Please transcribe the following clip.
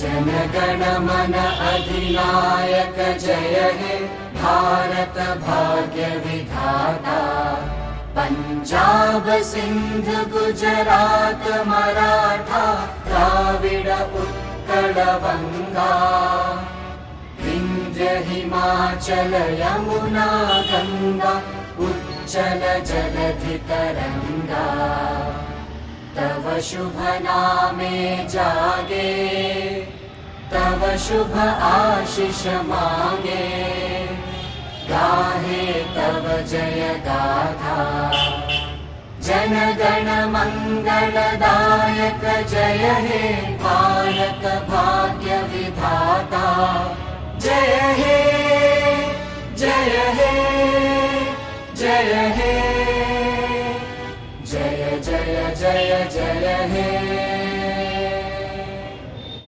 जनगण मन अधिनायक जय हे भारत भाग्य विधाता। पंजाब सिंध गुजरात मराठा द्राविड उत्कल बंगा। विंध्य हिमाचल यमुना गंगा उच्चल जलधि तरंगा। तव शुभ नामे जागे तव शुभ आशीष मांगे। गाहे तव जय गाथा जन गण मंगलदायक जय हे भारत